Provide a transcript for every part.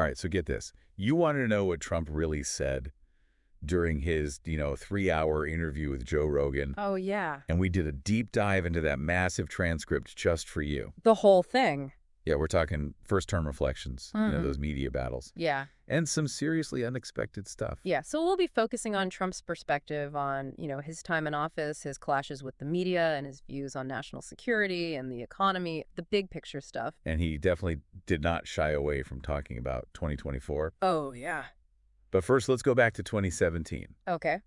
All right, so get this. You want to know what Trump really said during his, 3-hour interview with Joe Rogan, Oh, yeah. and we did a deep dive into that massive transcript just for you. The whole thing. Yeah, we're talking first-term reflections, those media battles, Yeah. and some seriously unexpected stuff. Yeah. So we'll be focusing on Trump's perspective on, his time in office, his clashes with the media, and his views on national security and the economy, the big picture stuff. And he definitely did not shy away from talking about 2024. Oh, yeah. But first, let's go back to 2017. Okay.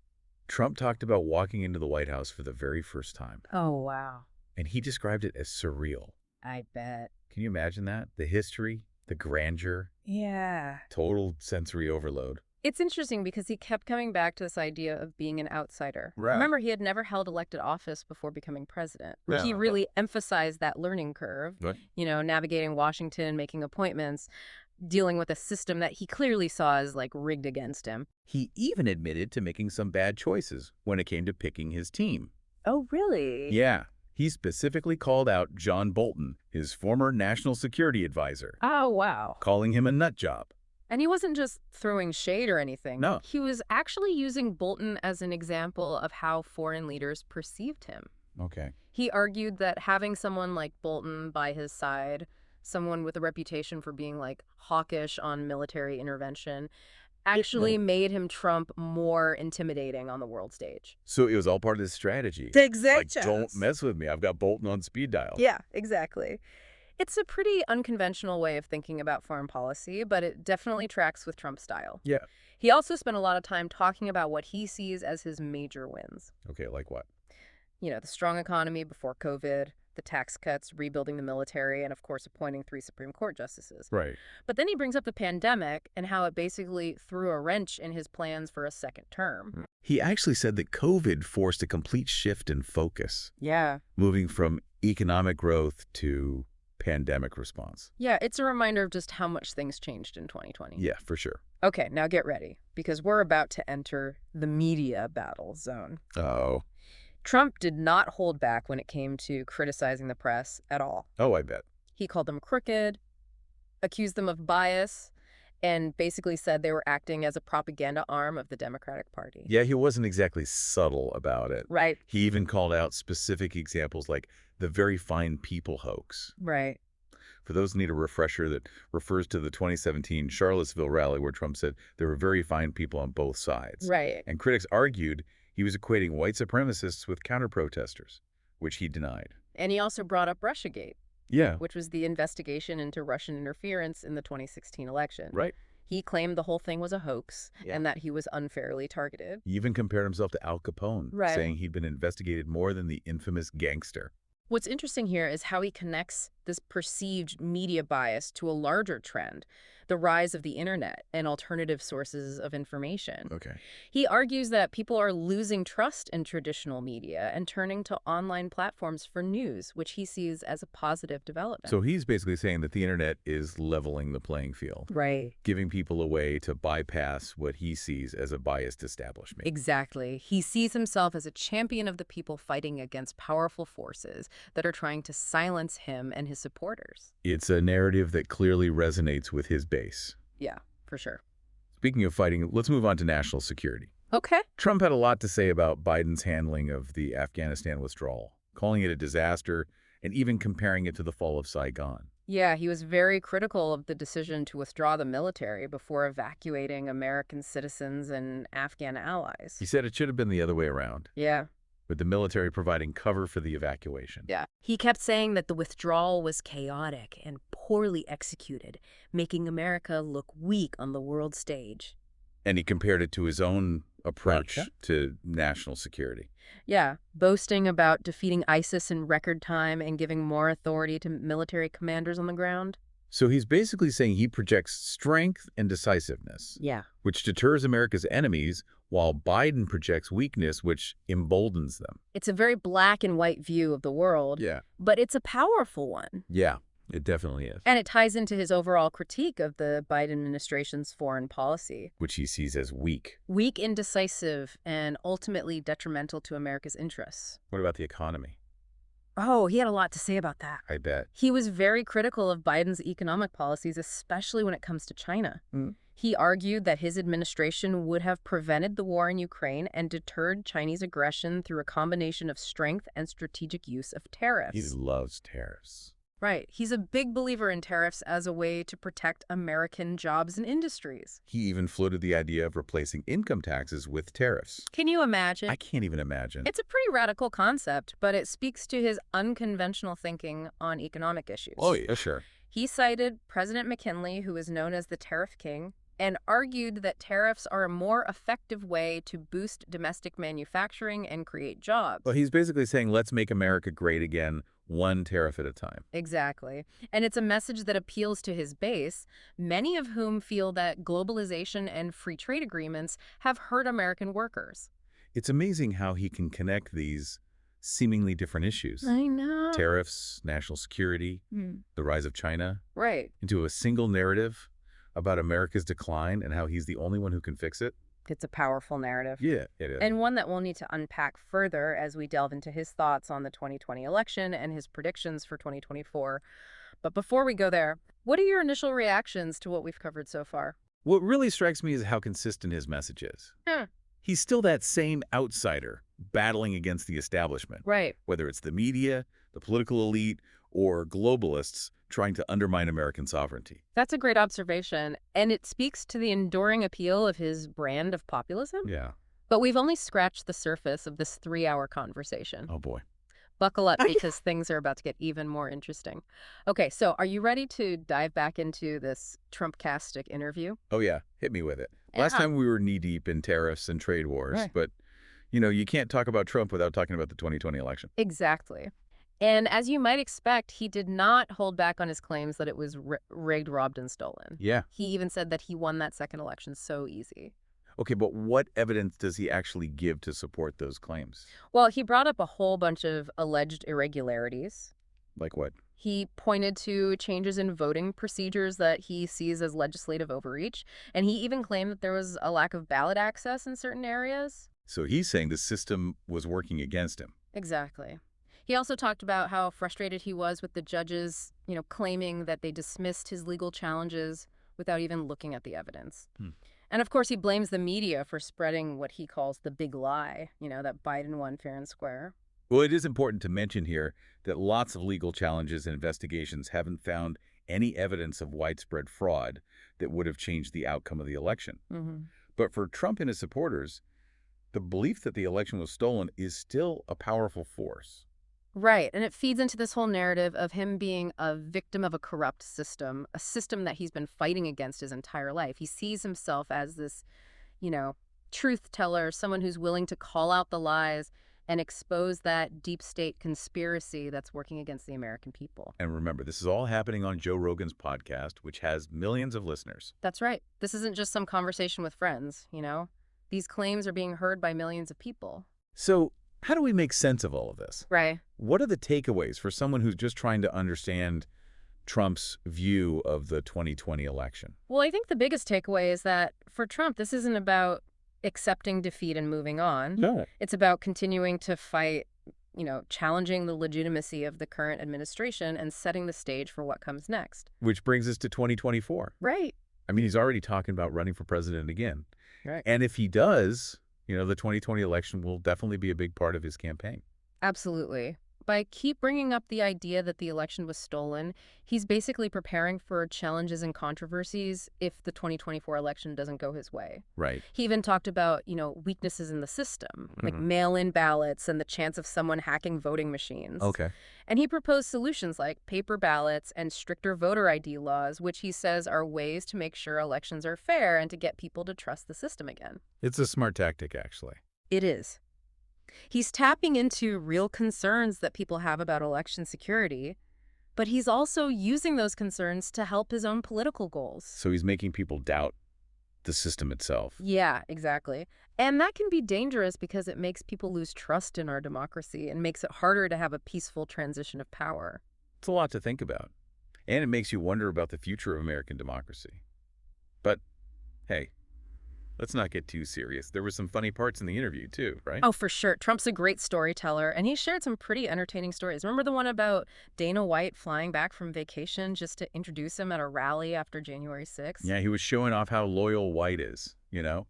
Trump talked about walking into the White House for the very first time, Oh, wow. and he described it as surreal. I bet. Can you imagine that? The history, the grandeur, Yeah. total sensory overload. It's interesting because he kept coming back to this idea of being an outsider. Right. Remember, he had never held elected office before becoming president. Yeah. He really emphasized that learning curve, Right. Navigating Washington, making appointments, dealing with a system that he clearly saw as rigged against him. He even admitted to making some bad choices when it came to picking his team. Oh, really? Yeah. He specifically called out John Bolton, his former national security advisor, Oh, wow. calling him a nut job. And he wasn't just throwing shade or anything. No. He was actually using Bolton as an example of how foreign leaders perceived him. Okay. He argued that having someone like Bolton by his side, someone with a reputation for being hawkish on military intervention, actually made him Trump more intimidating on the world stage. So it was all part of his strategy. Exactly. Don't mess with me. I've got Bolton on speed dial. Yeah, exactly. It's a pretty unconventional way of thinking about foreign policy, but it definitely tracks with Trump's style. Yeah. He also spent a lot of time talking about what he sees as his major wins. Okay, like what? The strong economy before COVID, the tax cuts, rebuilding the military, and of course appointing 3 Supreme Court justices. Right. But then he brings up the pandemic and how it basically threw a wrench in his plans for a second term. He actually said that COVID forced a complete shift in focus, Yeah. moving from economic growth to pandemic response. Yeah, it's a reminder of just how much things changed in 2020. Yeah, for sure. Okay, now get ready, because we're about to enter the media battle zone. Oh. Trump did not hold back when it came to criticizing the press at all. Oh, I bet. He called them crooked, accused them of bias, and basically said they were acting as a propaganda arm of the Democratic Party. Yeah, he wasn't exactly subtle about it. Right. He even called out specific examples like the very fine people hoax. Right. For those who need a refresher, that refers to the 2017 Charlottesville rally where Trump said there were very fine people on both sides. Right. And critics argued he was equating white supremacists with counter-protesters, which he denied. And he also brought up Russiagate, Yeah. which was the investigation into Russian interference in the 2016 election. Right. He claimed the whole thing was a hoax Yeah. and that he was unfairly targeted. He even compared himself to Al Capone, Right. saying he'd been investigated more than the infamous gangster. What's interesting here is how he connects this perceived media bias to a larger trend, the rise of the internet and alternative sources of information. Okay. He argues that people are losing trust in traditional media and turning to online platforms for news, which he sees as a positive development. So he's basically saying that the internet is leveling the playing field, Right. giving people a way to bypass what he sees as a biased establishment. Exactly. He sees himself as a champion of the people fighting against powerful forces that are trying to silence him and his supporters. It's a narrative that clearly resonates with his base. Yeah, for sure. Speaking of fighting, let's move on to national security. Okay. Trump had a lot to say about Biden's handling of the Afghanistan withdrawal, calling it a disaster and even comparing it to the fall of Saigon. Yeah, he was very critical of the decision to withdraw the military before evacuating American citizens and Afghan allies. He said it should have been the other way around, Yeah. with the military providing cover for the evacuation. Yeah. He kept saying that the withdrawal was chaotic and poorly executed, making America look weak on the world stage. And he compared it to his own approach Gotcha. to national security. Yeah, boasting about defeating ISIS in record time and giving more authority to military commanders on the ground. So he's basically saying he projects strength and decisiveness, Yeah. which deters America's enemies, while Biden projects weakness, which emboldens them. It's a very black and white view of the world, Yeah. but it's a powerful one. Yeah, it definitely is. And it ties into his overall critique of the Biden administration's foreign policy. Which he sees as weak. Weak, indecisive, and ultimately detrimental to America's interests. What about the economy? Oh, he had a lot to say about that. I bet. He was very critical of Biden's economic policies, especially when it comes to China. Mm. He argued that his administration would have prevented the war in Ukraine and deterred Chinese aggression through a combination of strength and strategic use of He tariffs. loves tariffs. Right. He's a big believer in tariffs as a way to protect American jobs and industries. He even floated the idea of replacing income taxes with tariffs. Can you imagine? I can't even imagine. It's a pretty radical concept, but it speaks to his unconventional thinking on economic issues. Oh, yeah, sure. He cited President McKinley, who is known as the Tariff King, and argued that tariffs are a more effective way to boost domestic manufacturing and create jobs. Well, he's basically saying, let's make America great again, one tariff at a time. Exactly. And it's a message that appeals to his base, many of whom feel that globalization and free trade agreements have hurt American workers. It's amazing how he can connect these seemingly different issues, I know. tariffs, national security, the rise of China, Right. into a single narrative about America's decline and how he's the only one who can fix it. It's a powerful narrative. Yeah, it is. And one that we'll need to unpack further as we delve into his thoughts on the 2020 election and his predictions for 2024. But before we go there, what are your initial reactions to what we've covered so far? What really strikes me is how consistent his message is. He's still that same outsider battling against the establishment, Right. whether it's the media, the political elite, or globalists trying to undermine American sovereignty. That's a great observation, and it speaks to the enduring appeal of his brand of populism. Yeah. But we've only scratched the surface of this 3-hour conversation. Oh, boy. Buckle up because things are about to get even more interesting. Okay, so are you ready to dive back into this Trump-castic interview? Oh, yeah. Hit me with it. Last Yeah. time we were knee-deep in tariffs and trade wars, Right. but, you can't talk about Trump without talking about the 2020 election. Exactly. And as you might expect, he did not hold back on his claims that it was rigged, robbed, and stolen. Yeah. He even said that he won that second election so easy. Okay, but what evidence does he actually give to support those claims? Well, he brought up a whole bunch of alleged irregularities. Like what? He pointed to changes in voting procedures that he sees as legislative overreach, and he even claimed that there was a lack of ballot access in certain areas. So he's saying the system was working against him. Exactly. He also talked about how frustrated he was with the judges, claiming that they dismissed his legal challenges without even looking at the evidence. And of course, he blames the media for spreading what he calls the big lie, that Biden won fair and square. Well, it is important to mention here that lots of legal challenges and investigations haven't found any evidence of widespread fraud that would have changed the outcome of the election. But for Trump and his supporters, the belief that the election was stolen is still a powerful force. Right, and it feeds into this whole narrative of him being a victim of a corrupt system, a system that he's been fighting against his entire life. He sees himself as this, truth teller, someone who's willing to call out the lies and expose that deep state conspiracy that's working against the American people. And remember, this is all happening on Joe Rogan's podcast, which has millions of listeners. That's right. This isn't just some conversation with friends, These claims are being heard by millions of people. So how do we make sense of all of this? Right. What are the takeaways for someone who's just trying to understand Trump's view of the 2020 election? Well, I think the biggest takeaway is that for Trump, this isn't about accepting defeat and moving on. No. It's about continuing to fight, challenging the legitimacy of the current administration and setting the stage for what comes next. Which brings us to 2024. Right. I mean, he's already talking about running for president again. Right. And if he does, the 2020 election will definitely be a big part of his campaign. Absolutely. By keep bringing up the idea that the election was stolen, he's basically preparing for challenges and controversies if the 2024 election doesn't go his way. Right. He even talked about, weaknesses in the system, like mail-in ballots and the chance of someone hacking voting machines. Okay. And he proposed solutions like paper ballots and stricter voter ID laws, which he says are ways to make sure elections are fair and to get people to trust the system again. It's a smart tactic, actually. It is. He's tapping into real concerns that people have about election security, but he's also using those concerns to help his own political goals. So he's making people doubt the system itself. Yeah, exactly. And that can be dangerous because it makes people lose trust in our democracy and makes it harder to have a peaceful transition of power. It's a lot to think about. And it makes you wonder about the future of American democracy. But, hey, Let's not get too serious. There were some funny parts in the interview, too, right? Oh, for sure. Trump's a great storyteller, and he shared some pretty entertaining stories. Remember the one about Dana White flying back from vacation just to introduce him at a rally after January 6th? Yeah, he was showing off how loyal White is.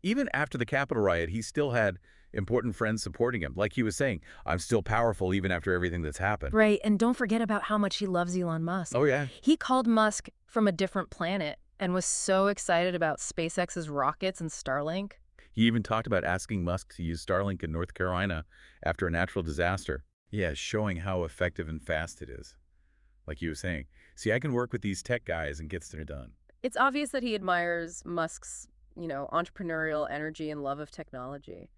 Even after the Capitol riot, he still had important friends supporting him. Like he was saying, I'm still powerful even after everything that's happened. Right, and don't forget about how much he loves Elon Musk. Oh, yeah. He called Musk from a different planet and was so excited about SpaceX's rockets and Starlink. He even talked about asking Musk to use Starlink in North Carolina after a natural disaster. Yeah, showing how effective and fast it is. Like he was saying, see, I can work with these tech guys and get stuff done. It's obvious that he admires Musk's, entrepreneurial energy and love of technology.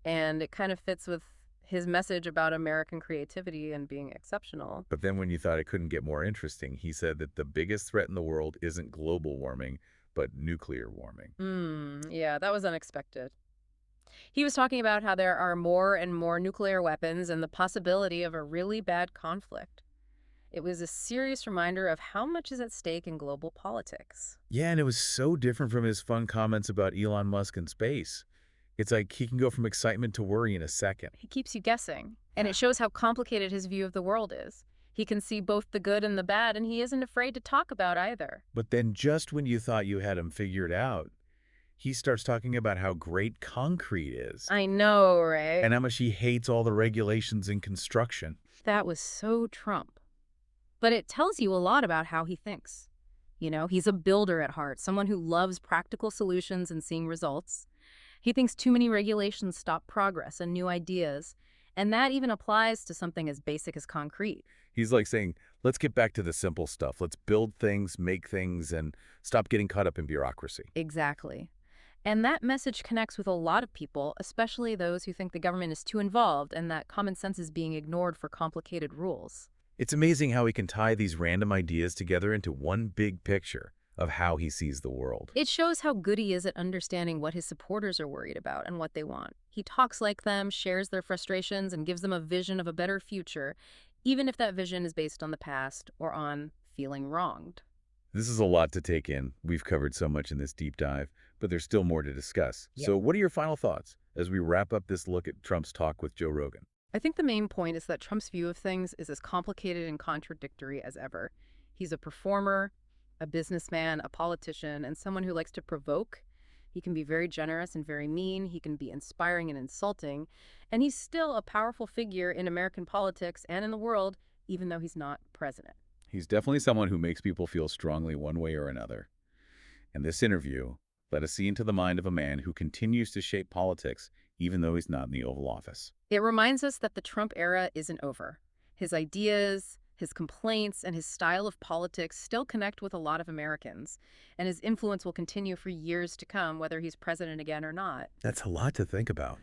And it kind of fits with his message about American creativity and being exceptional. But then when you thought it couldn't get more interesting, he said that the biggest threat in the world isn't global warming, but nuclear warming. Yeah, that was unexpected. He was talking about how there are more and more nuclear weapons and the possibility of a really bad conflict. It was a serious reminder of how much is at stake in global politics. Yeah, and it was so different from his fun comments about Elon Musk and space. It's like he can go from excitement to worry in a second. He keeps you guessing, and it shows how complicated his view of the world is. He can see both the good and the bad, and he isn't afraid to talk about either. But then just when you thought you had him figured out, he starts talking about how great concrete is I know, right? and how much he hates all the regulations in construction. That was so Trump. But it tells you a lot about how he thinks. He's a builder at heart, someone who loves practical solutions and seeing results. He thinks too many regulations stop progress and new ideas, and that even applies to something as basic as concrete. He's like saying, let's get back to the simple stuff. Let's build things, make things, and stop getting caught up in bureaucracy. Exactly. And that message connects with a lot of people, especially those who think the government is too involved and that common sense is being ignored for complicated rules. It's amazing how he can tie these random ideas together into one big picture of how he sees the world. It shows how good he is at understanding what his supporters are worried about and what they want. He talks like them, shares their frustrations, and gives them a vision of a better future, even if that vision is based on the past or on feeling wronged. This is a lot to take in. We've covered so much in this deep dive, but there's still more to discuss. Yeah. So what are your final thoughts as we wrap up this look at Trump's talk with Joe Rogan? I think the main point is that Trump's view of things is as complicated and contradictory as ever. He's a performer, a businessman, a politician, and someone who likes to provoke. He can be very generous and very mean. He can be inspiring and insulting. And he's still a powerful figure in American politics and in the world, even though he's not president. He's definitely someone who makes people feel strongly one way or another. And this interview let us see into the mind of a man who continues to shape politics even though he's not in the Oval Office. It reminds us that the Trump era isn't over. His ideas, his complaints, and his style of politics still connect with a lot of Americans, and his influence will continue for years to come, whether he's president again or not. That's a lot to think about.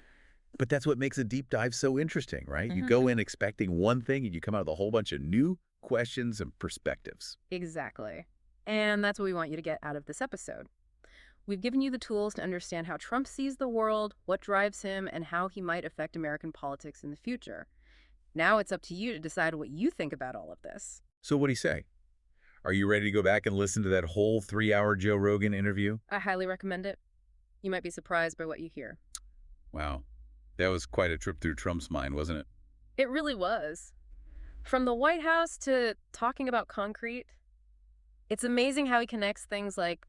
But that's what makes a deep dive so interesting, right? You go in expecting one thing and you come out with a whole bunch of new questions and perspectives. Exactly. And that's what we want you to get out of this episode. We've given you the tools to understand how Trump sees the world, what drives him, and how he might affect American politics in the future. Now it's up to you to decide what you think about all of this. So what do you say? Are you ready to go back and listen to that whole 3-hour Joe Rogan interview? I highly recommend it. You might be surprised by what you hear. Wow. That was quite a trip through Trump's mind, wasn't it? It really was. From the White House to talking about concrete, it's amazing how he connects things like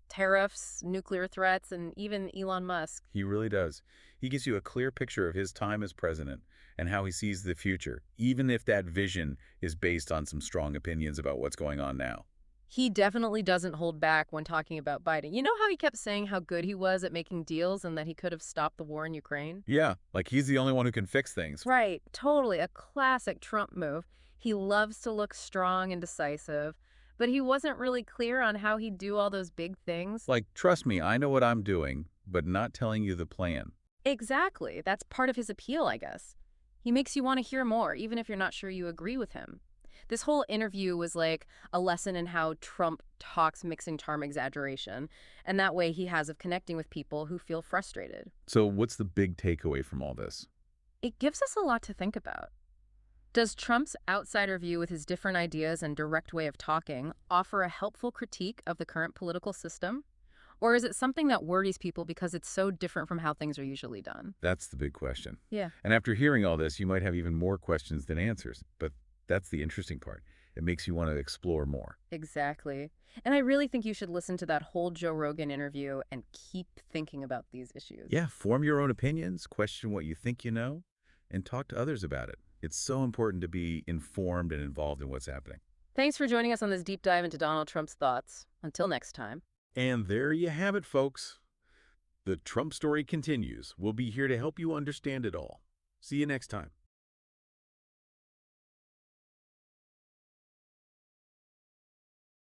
tariffs, nuclear threats, and even Elon Musk. He really does. He gives you a clear picture of his time as president and how he sees the future, even if that vision is based on some strong opinions about what's going on now. He definitely doesn't hold back when talking about Biden. You know how he kept saying how good he was at making deals and that he could have stopped the war in Ukraine? Yeah, like he's the only one who can fix things. Right, totally. A classic Trump move. He loves to look strong and decisive, but he wasn't really clear on how he'd do all those big things. Like, trust me, I know what I'm doing, but not telling you the plan. Exactly. That's part of his appeal, I guess. He makes you want to hear more, even if you're not sure you agree with him. This whole interview was like a lesson in how Trump talks mixing charm exaggeration, and that way he has of connecting with people who feel frustrated. So what's the big takeaway from all this? It gives us a lot to think about. Does Trump's outsider view with his different ideas and direct way of talking offer a helpful critique of the current political system? Or is it something that worries people because it's so different from how things are usually done? That's the big question. Yeah. And after hearing all this, you might have even more questions than answers. But that's the interesting part. It makes you want to explore more. Exactly. And I really think you should listen to that whole Joe Rogan interview and keep thinking about these issues. Yeah, form your own opinions, question what you think you know, and talk to others about it. It's so important to be informed and involved in what's happening. Thanks for joining us on this deep dive into Donald Trump's thoughts. Until next time. And there you have it, folks. The Trump story continues. We'll be here to help you understand it all. See you next time.